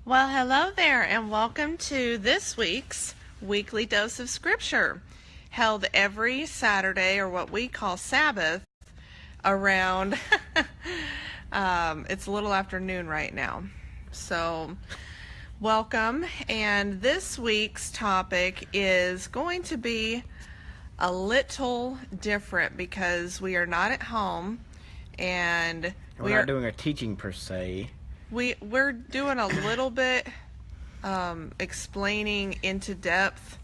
Well, hello there, and welcome to this week's Weekly Dose of Scripture, held every Saturday, or what we call Sabbath, around, it's a little after noon right now. So, welcome, and this week's topic is going to be a little different because we are not at home, and we're not doing a teaching per se. We're doing a little bit explaining into depth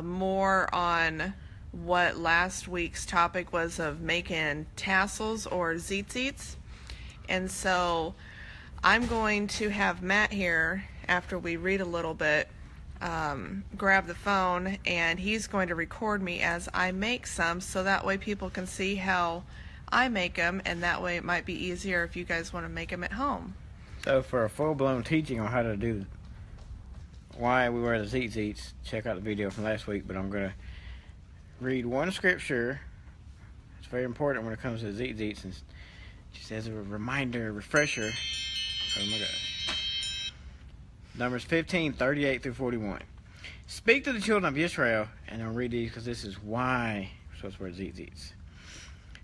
more on what last week's topic was of making tassels or tzitzits. And so I'm going to have Matt here after we read a little bit grab the phone, and he's going to record me as I make some, so that way people can see how I make them, and that way it might be easier if you guys want to make them at home. So for a full-blown teaching on how to do why we wear the tzitzits, check out the video from last week. But I'm going to read one scripture. It's very important when it comes to tzitzits, and just as a reminder, refresher. Oh my gosh. Numbers 15:38 through 41. Speak to the children of Israel, and I'll read these because this is why we're supposed to wear tzitzits.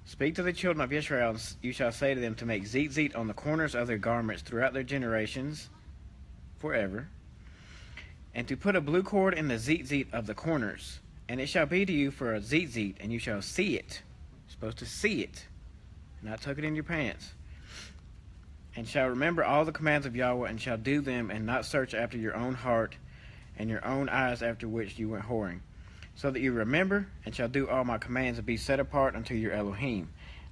Speak to the children of Israel, and you shall say to them to make tzitzit on the corners of their garments throughout their generations, forever, and to put a blue cord in the tzitzit of the corners. And it shall be to you for a tzitzit, and you shall see it. You're supposed to see it, not tuck it in your pants. And shall remember all the commands of Yahweh, and shall do them, and not search after your own heart and your own eyes after which you went whoring. So that you remember and shall do all my commands and be set apart unto your Elohim.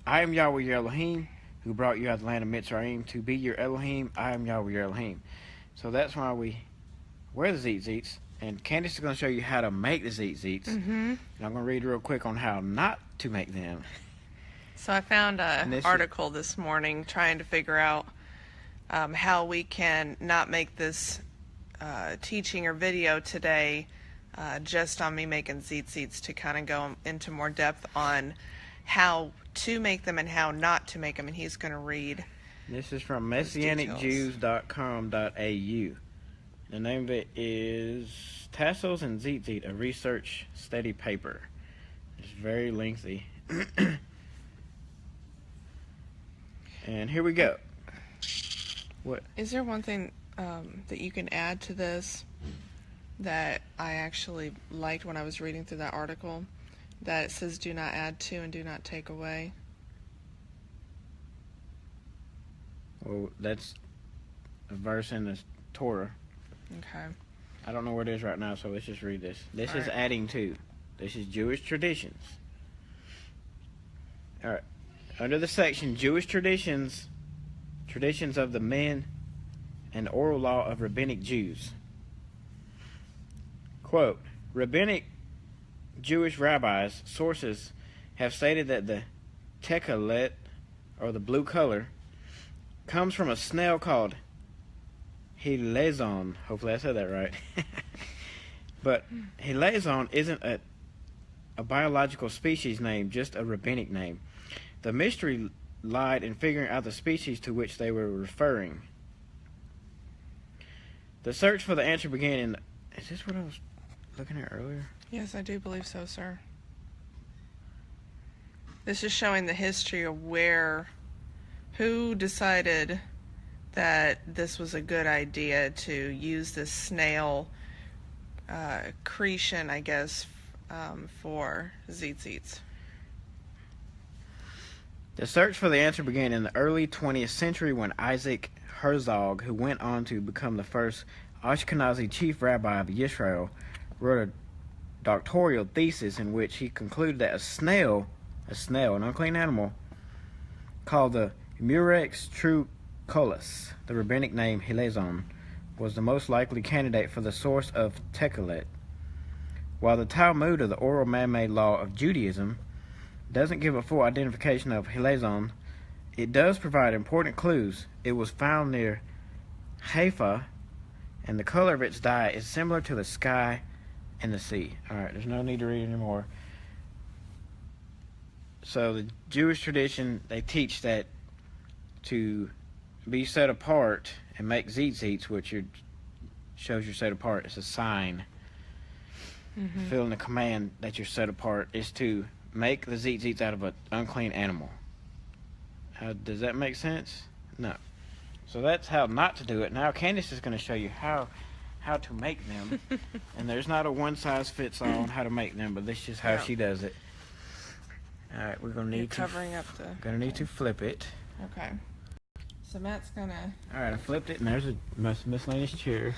I am Yahweh your Elohim, who brought you out of the land of Mitzrayim to be your Elohim. I am Yahweh your Elohim. So that's why we wear the tzitzits. And Candace is going to show you how to make the tzitzits. And I'm going to read real quick on how not to make them. So I found an article this morning trying to figure out how we can not make this teaching or video today just on me making tzitzits, to kind of go into more depth on how to make them and how not to make them, and he's going to read. This is from messianicjews.com.au. The name of it is Tassels and Tzitzit, a research study paper. It's very lengthy. And here we go. What? Is there one thing that you can add to this that I actually liked when I was reading through that article, that it says do not add to and do not take away? Well, that's a verse in the Torah. Okay. I don't know where it is right now, so let's just read this. This All is right. adding to. This is Jewish traditions. All right. Under the section Jewish traditions, traditions of the men, and oral law of rabbinic Jews. Quote, rabbinic Jewish rabbis' sources have stated that the techelet, or the blue color, comes from a snail called hilazon. Hopefully I said that right. But hilazon isn't a biological species name, just a rabbinic name. The mystery lied in figuring out the species to which they were referring. The search for the answer began in... Is this what I was looking at earlier? Yes, I do believe so, sir. This is showing the history of who decided that this was a good idea to use this snail creation, I guess, for tzitzits. The search for the answer began in the early 20th century when Isaac Herzog, who went on to become the first Ashkenazi chief rabbi of Israel, wrote a doctoral thesis in which he concluded that a snail, an unclean animal, called the Murex truculus, the rabbinic name Hilazon, was the most likely candidate for the source of techelet. While the Talmud, of the oral man-made law of Judaism, doesn't give a full identification of Hilazon, it does provide important clues. It was found near Haifa, and the color of its dye is similar to the sky and the sea. Alright, there's no need to read anymore. So the Jewish tradition, they teach that to be set apart and make Tzitzits, which shows you're set apart. It's a sign. Fulfilling the command that you're set apart is to make the Tzitzits out of an unclean animal. Does that make sense? No. So that's how not to do it. Now Candace is going to show you how to make them. And there's not a one-size-fits-all on how to make them, but this is just how she does it. All right, we're going to need to flip it. Okay. So Matt's gonna... Alright, I flipped it, and there's a miscellaneous chair.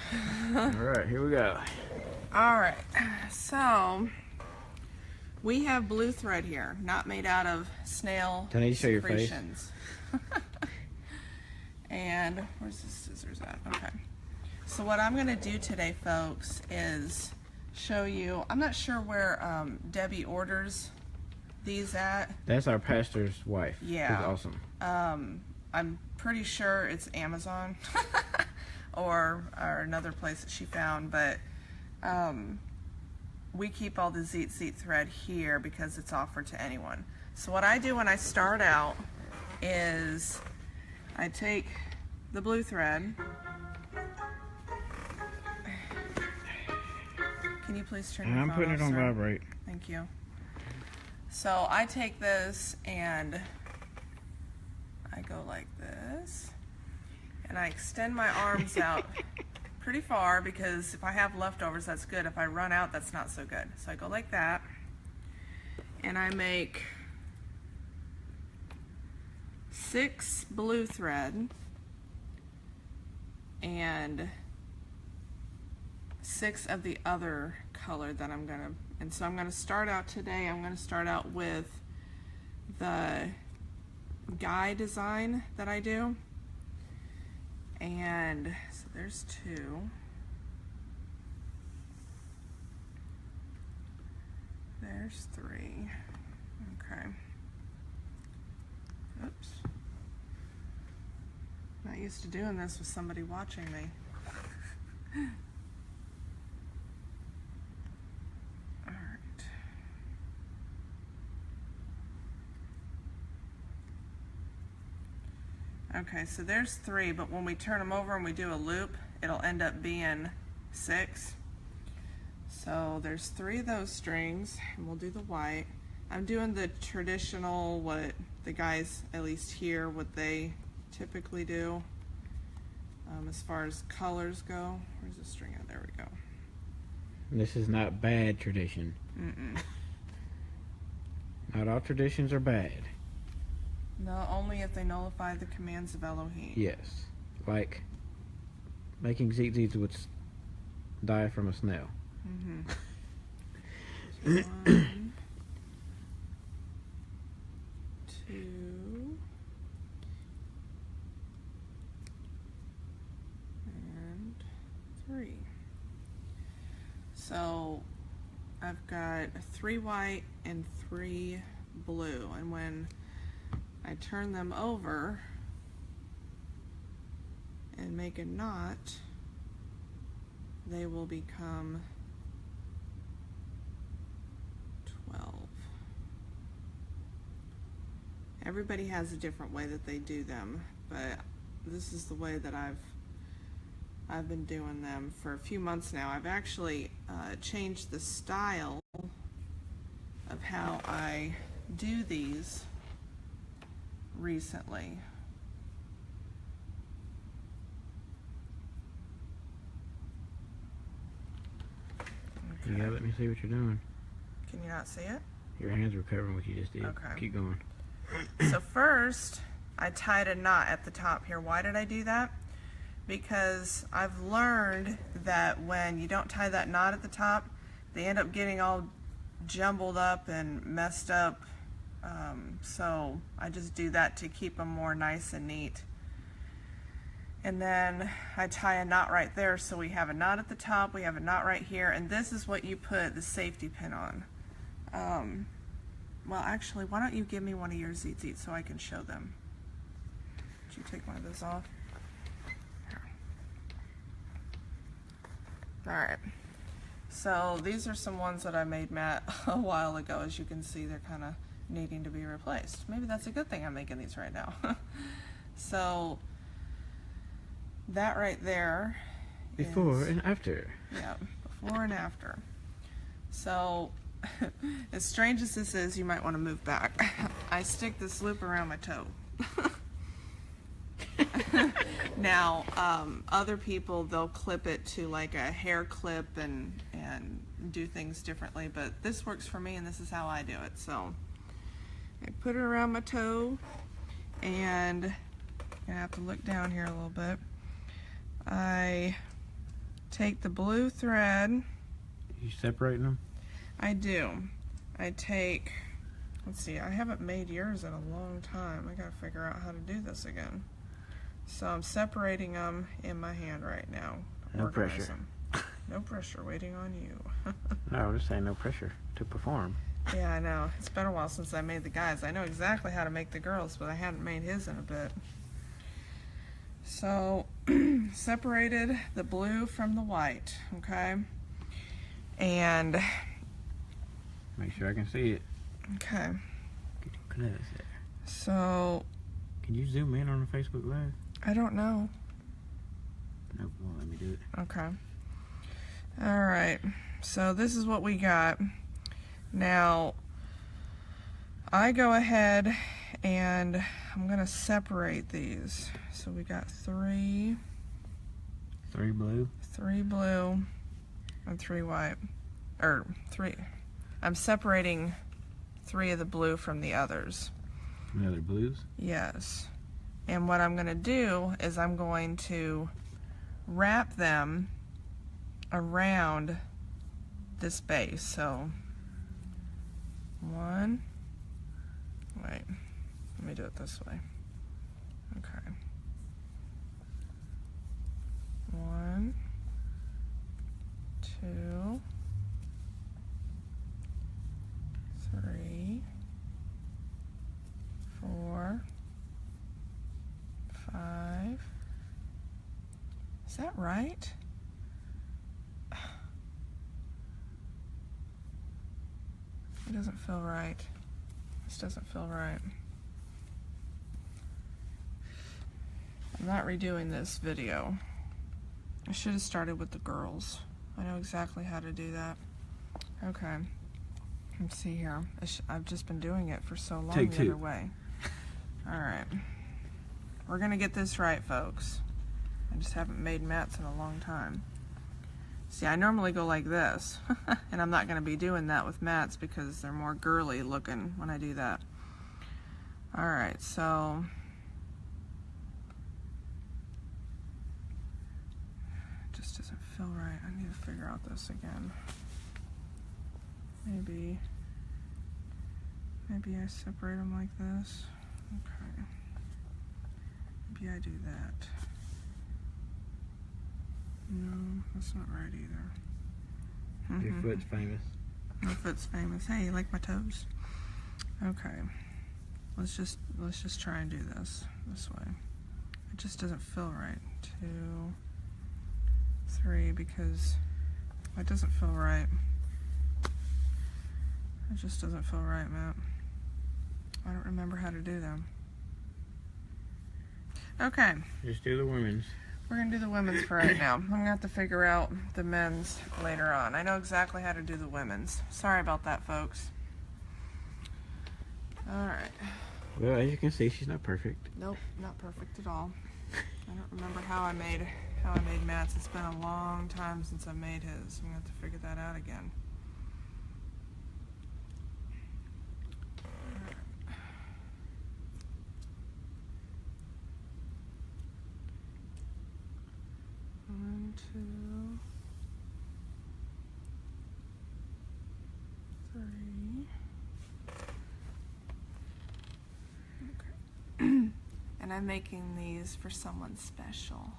Alright, here we go. Alright, so we have blue thread here, not made out of snail Do I need to show your face? secretions. And where's the scissors at? Okay. So what I'm gonna do today, folks, is show you, I'm not sure where Debbie orders these at. That's our pastor's wife. Yeah. Who's awesome. I'm pretty sure it's Amazon or another place that she found, but we keep all the Tzitzit thread here because it's offered to anyone. So what I do when I start out is I take the blue thread. Can you please turn your phone off, I'm putting it on sir? vibrate. Thank you. So I take this and I go like this, and I extend my arms out pretty far because if I have leftovers, that's good. If I run out, that's not so good. So I go like that, and I make 6 blue thread and 6 of the other color that I'm gonna, and so I'm gonna start out today, I'm gonna start out with the guy design that I do, and so there's 2, there's 3, okay, oops, not used to doing this with somebody watching me. Okay, so there's 3, but when we turn them over and we do a loop, it'll end up being 6. So there's 3 of those strings, and we'll do the white. I'm doing the traditional, what the guys, at least here, what they typically do as far as colors go. Where's the string at? There we go. This is not bad tradition. Not all traditions are bad. No, only if they nullify the commands of Elohim. Yes. Like making Tzitzits with dye from a snail. 1, 2, and 3. So I've got 3 white and 3 blue, and when I turn them over and make a knot, they will become 12. Everybody has a different way that they do them, but this is the way that I've been doing them for a few months now. I've actually changed the style of how I do these recently. Okay. Yeah, let me see what you're doing. Can you not see it? Your hands were covering what you just did. Okay. Keep going. So first, I tied a knot at the top here. Why did I do that? Because I've learned that when you don't tie that knot at the top, they end up getting all jumbled up and messed up. So I just do that to keep them more nice and neat. And then I tie a knot right there, so we have a knot at the top, we have a knot right here, and this is what you put the safety pin on. Well, actually, why don't you give me one of your Tzitzits so I can show them? Would you take one of those off? Alright, so these are some ones that I made Matt a while ago. As you can see, they're kind of needing to be replaced. Maybe that's a good thing I'm making these right now. So that right there. Before and after. Yeah, before and after. So, as strange as this is, you might want to move back. I stick this loop around my toe. Now, other people, they'll clip it to like a hair clip and do things differently, but this works for me and this is how I do it. So, I put it around my toe, and I have to look down here a little bit. I take the blue thread. You separating them? I do. I take, let's see, I haven't made yours in a long time. I gotta figure out how to do this again. So I'm separating them in my hand right now. No pressure. No pressure, waiting on you. No, I'm just saying no pressure to perform. Yeah, I know. It's been a while since I made the guys. I know exactly how to make the girls, but I hadn't made his in a bit. So, separated the blue from the white, okay? And make sure I can see it. Okay. So, can you zoom in on the Facebook Live? I don't know. Nope, won't let me do it. Okay. Alright. So this is what we got. Now, I go ahead and I'm going to separate these. So we got three blue, and 3 white. Or 3. I'm separating 3 of the blue from the others. The other blues? Yes. And what I'm going to do is I'm going to wrap them around this base. So, let me do it this way. Okay. 1, 2, 3, 4, 5. Is that right? It doesn't feel right. This doesn't feel right. I'm not redoing this video. I should have started with the girls. I know exactly how to do that. Okay. Let's see here. I've just been doing it for so long the other way. Alright. We're going to get this right, folks. I just haven't made mats in a long time. See, I normally go like this. And I'm not going to be doing that with mats because they're more girly looking when I do that. Alright, so... it just doesn't feel right. I need to figure out this again. Maybe I separate them like this. Okay. Maybe I do that. No, that's not right either. Your foot's famous. My foot's famous. Hey, you like my toes? Okay. Let's just try and do this way. It just doesn't feel right. 2, 3, because it doesn't feel right. It just doesn't feel right, Matt. I don't remember how to do them. Okay. Just do the women's. We're going to do the women's for right now. I'm going to have to figure out the men's later on. I know exactly how to do the women's. Sorry about that, folks. Alright. Well, as you can see, she's not perfect. Nope, not perfect at all. I don't remember how I made Matt's. It's been a long time since I made his. I'm going to have to figure that out again. One, 2, 3. Okay. And I'm making these for someone special.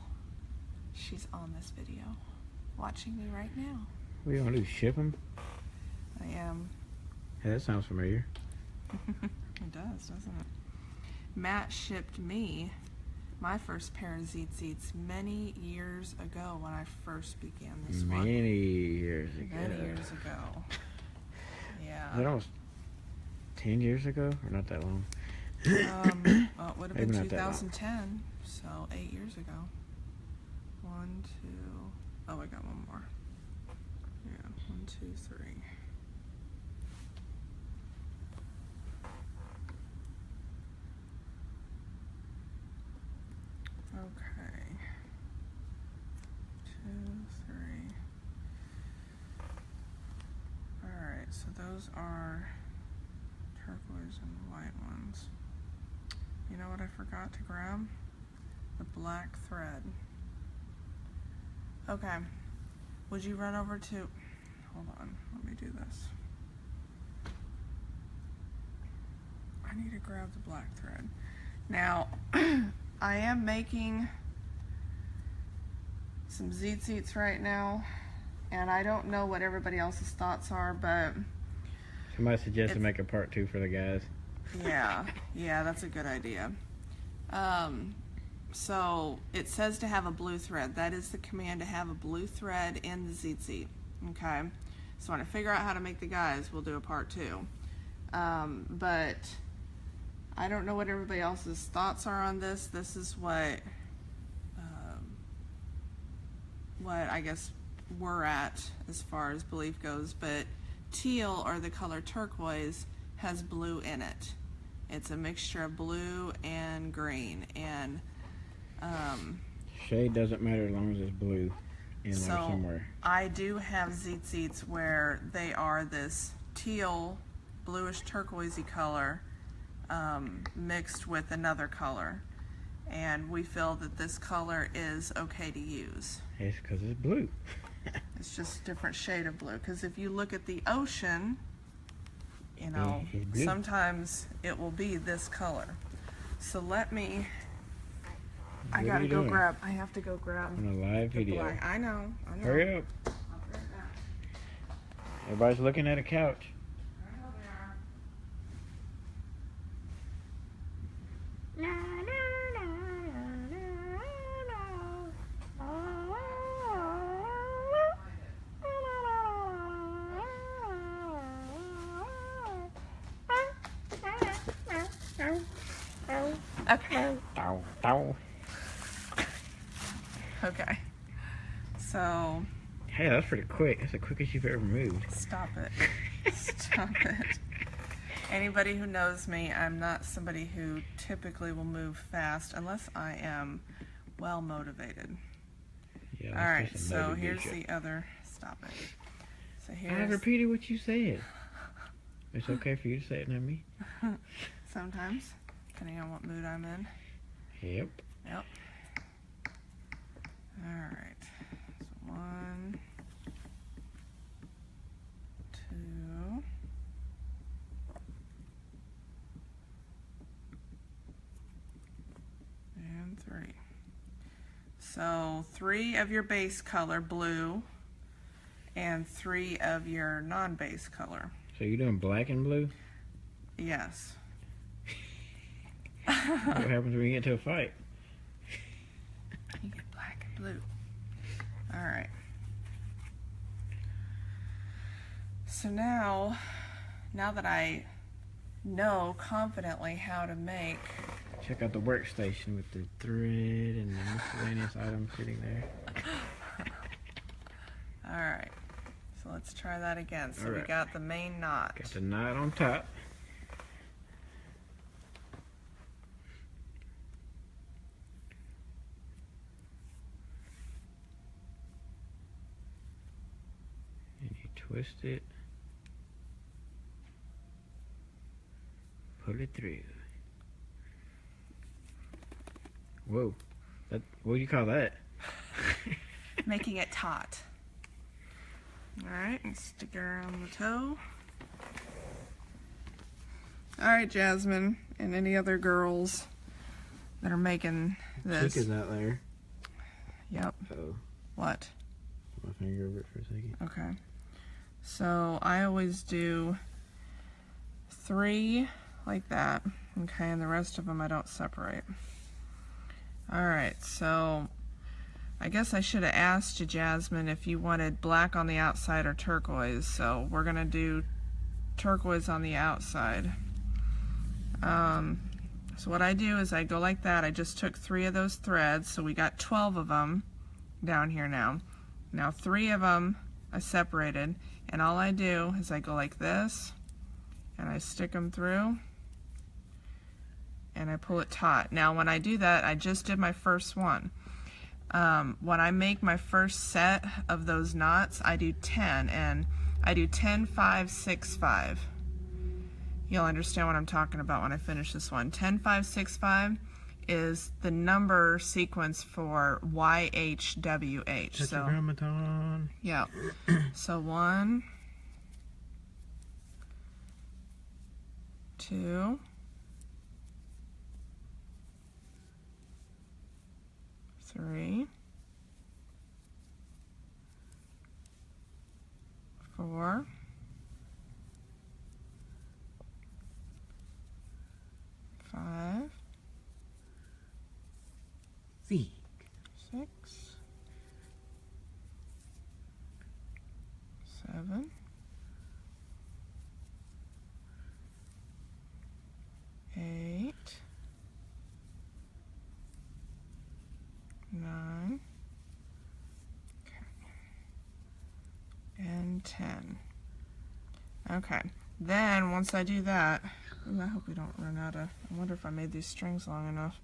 She's on this video, watching me right now. What do you want to do, ship them? I am. Hey, that sounds familiar. It does, doesn't it? Matt shipped me my first pair of Tzitzits many years ago when I first began this one. Many years ago. Many years ago. Yeah. Is that almost 10 years ago? Or not that long? Well, it would have been Maybe not that long. 2010, so 8 years ago. two. Oh, I got one more. Yeah, 1, 2, 3. Okay. 2, 3. Alright, so those are turquoise and white ones. You know what I forgot to grab? The black thread. Okay. Would you run over to... Hold on, let me do this. I need to grab the black thread. Now, I am making some Tzitzits right now, and I don't know what everybody else's thoughts are, but... Somebody suggested make a part 2 for the guys. Yeah, that's a good idea. So it says to have a blue thread. That is the command, to have a blue thread in the Tzitzit. Okay, so when I figure out how to make the guys, we'll do a part 2. But I don't know what everybody else's thoughts are on this. This is what I guess we're at as far as belief goes. But teal, or the color turquoise, has blue in it. It's a mixture of blue and green, and shade doesn't matter as long as it's blue in there somewhere. I do have Tzitzits where they are this teal, bluish turquoisey color mixed with another color, and we feel that this color is okay to use. It's because it's blue. It's just a different shade of blue, because if you look at the ocean, you know, sometimes it will be this color. So let me, I have to go grab on a live video. Black. I know. Hurry up. I'll be right back. Everybody's looking at a couch. I know they are. Okay. Okay. So. Hey, that's pretty quick. That's the quickest you've ever moved. Stop it. Stop it. Anybody who knows me, I'm not somebody who typically will move fast unless I am well motivated. Yeah, all right, so here's the other. Stop it. So here's. I repeated what you said. It's okay for you to say it, not me. Sometimes, depending on what mood I'm in. Yep. All right. So 1, 2. And 3. So 3 of your base color, blue, and 3 of your non-base color. So you're doing black and blue? Yes. What happens when you get into a fight? You get black and blue. All right. So now that I know confidently how to make... Check out the workstation with the thread and the miscellaneous items sitting there. All right. So let's try that again. So we got the main knot. Got the knot on top. And you twist it. Pull it through. Whoa. What do you call that? Making it taut. Alright, and stick it around the toe. Alright, Jasmine, and any other girls that are making this. Chick is out there. Yep. Uh-oh. What? My finger over it for a second. Okay. So I always do 3 like that. Okay, and the rest of them I don't separate. Alright, so I guess I should have asked you, Jasmine, if you wanted black on the outside or turquoise. So we're going to do turquoise on the outside. So what I do is I go like that. I just took 3 of those threads, so we got 12 of them. down here now. Now 3 of them are separated, and all I do is I go like this, and I stick them through, and I pull it taut. Now when I do that, I just did my first one. When I make my first set of those knots, I do 10, and I do 10, 5, 6, 5. You'll understand what I'm talking about when I finish this one. 10, 5, 6, 5 is the number sequence for YHWH. So, Ramadan. yeah. So 1, 2, 3, 4, 5, Zeke. 6, 7, 8, 9, and 10. Okay, then once I do that, ooh, I hope we don't run out of, I wonder if I made these strings long enough.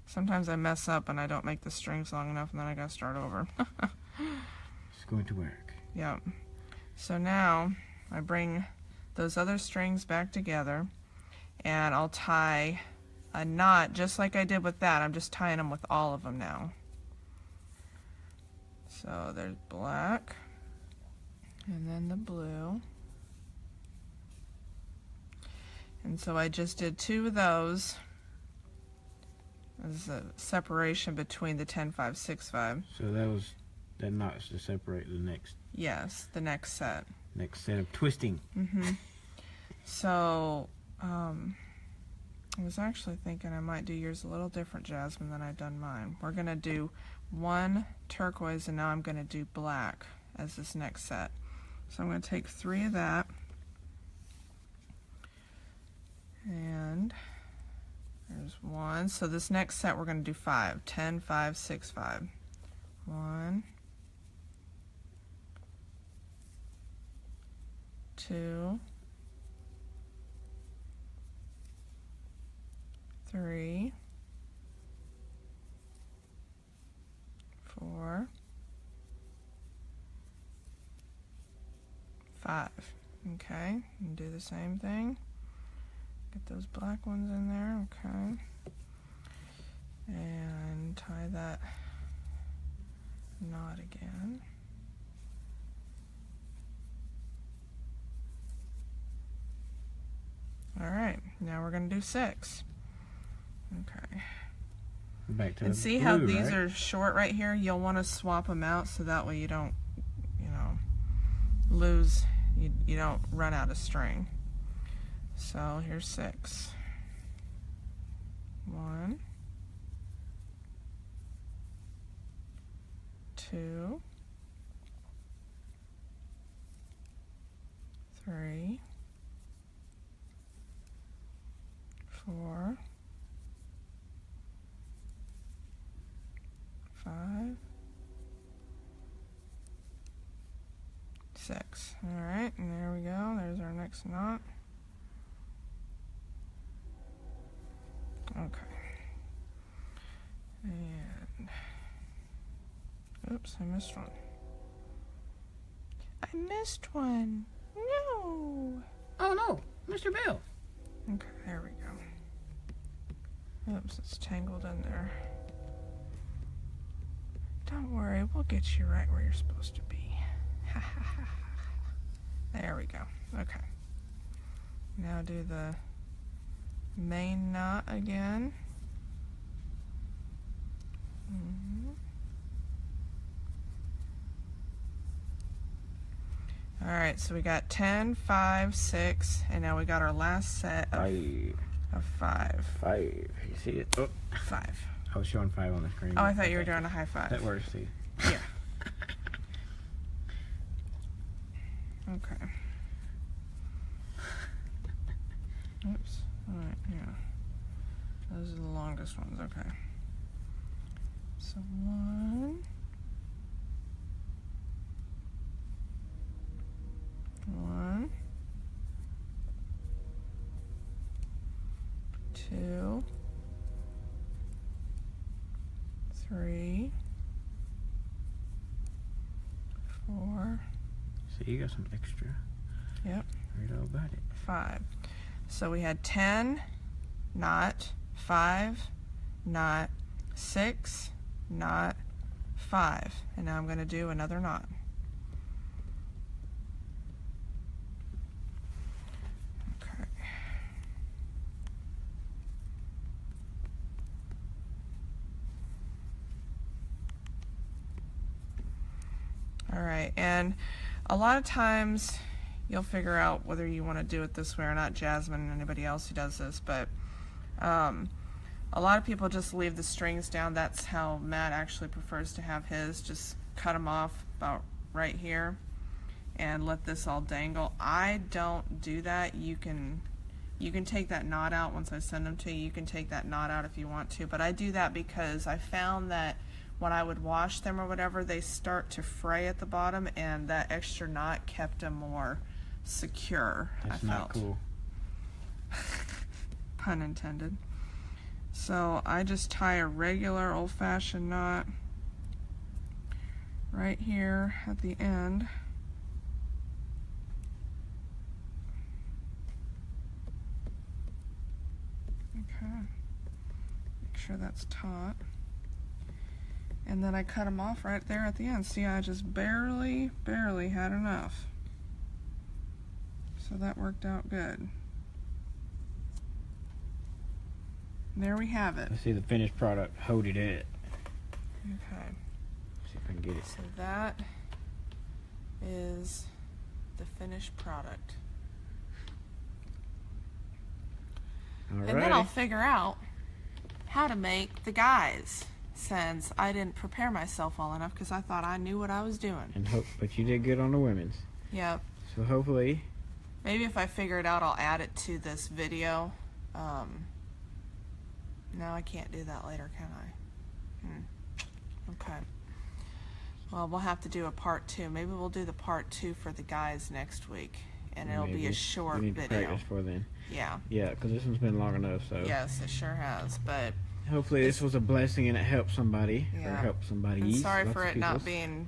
Sometimes I mess up and I don't make the strings long enough, and then I gotta start over. It's going to work. Yep. So now I bring those other strings back together, and I'll tie a knot just like I did with that. I'm just tying them with all of them now. So there's black, and then the blue. And so I just did 2 of those. There's a separation between the 10, 5, 6, 5. So that knot's to separate the next Yes, the next set. of twisting. So, I was actually thinking I might do yours a little different, Jasmine, than I've done mine. We're going to do 1 turquoise, and now I'm going to do black as this next set. So I'm going to take 3 of that, and there's 1. So this next set we're going to do 5. 10, 5, 6, 5. 1, 2, 3, 4, 5. Okay, and do the same thing. Get those black ones in there, okay. And tie that knot again. Alright, now we're going to do 6. Okay. Back to And the see blue, how these right? are short right here? You'll want to swap them out so that way you don't, lose, you don't run out of string. So here's 6. 1, 2, 3, 4, 5, 6. Alright, and there we go. There's our next knot. Okay. And oops, I missed one. I missed one. No. Oh no, Mr. Bill. Okay, there we go. Oops, it's tangled in there. Don't worry, we'll get you right where you're supposed to be. There we go. Okay. Now do the main knot again. Alright, so we got 10, 5, 6, and now we got our last set of 5. 5. You see it? Oh, 5. I was showing 5 on the screen. Oh, I thought you were doing a high 5. That works, see. Yeah. Okay. Oops. Alright, yeah. Those are the longest ones, okay. So 1, So you got some extra. Yep. Read all about it. 5. So we had 10, knot, 5, knot, 6, knot, 5. And now I'm going to do another knot. Okay. All right, and a lot of times you'll figure out whether you want to do it this way or not, Jasmine and anybody else who does this, but a lot of people just leave the strings down. That's how Matt actually prefers to have his. Just cut them off about right here and let this all dangle. I don't do that. You can take that knot out once I send them to you. You can take that knot out if you want to, but I do that because I found that when I would wash them or whatever, they start to fray at the bottom, and that extra knot kept them more secure. That's I felt. not cool. Pun intended. So I just tie a regular old-fashioned knot right here at the end. Okay. Make sure that's taut. And then I cut them off right there at the end. See, I just barely had enough. So that worked out good. There we have it. Let's see the finished product. Hold it at. Okay. See if I can get it. So that is the finished product. All And then I'll figure out how to make the guys, since I didn't prepare myself well enough because I thought I knew what I was doing. But you did good on the women's. Yep. So hopefully. Maybe if I figure it out, I'll add it to this video. No, I can't do that later, can I? Okay. Well, we'll have to do a part 2. Maybe we'll do the part 2 for the guys next week, and it'll be a short we need to video. practice for then. Yeah. Yeah, because this one's been long enough. So. Yes, it sure has. But hopefully this was a blessing and it helped somebody or yeah. helped somebody. And sorry for it not being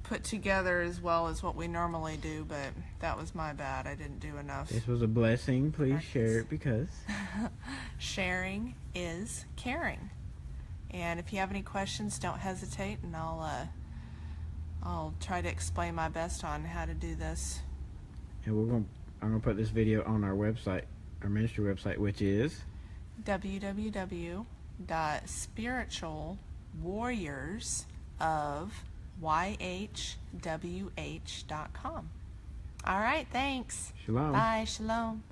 put together as well as what we normally do, but that was my bad. I didn't do enough. This was a blessing. Please share it because sharing is caring. And if you have any questions, don't hesitate, and I'll try to explain my best on how to do this. And I'm gonna put this video on our website, our ministry website, which is www.spiritualwarriorsofyhwh.com. All right, thanks. Shalom. Bye, shalom.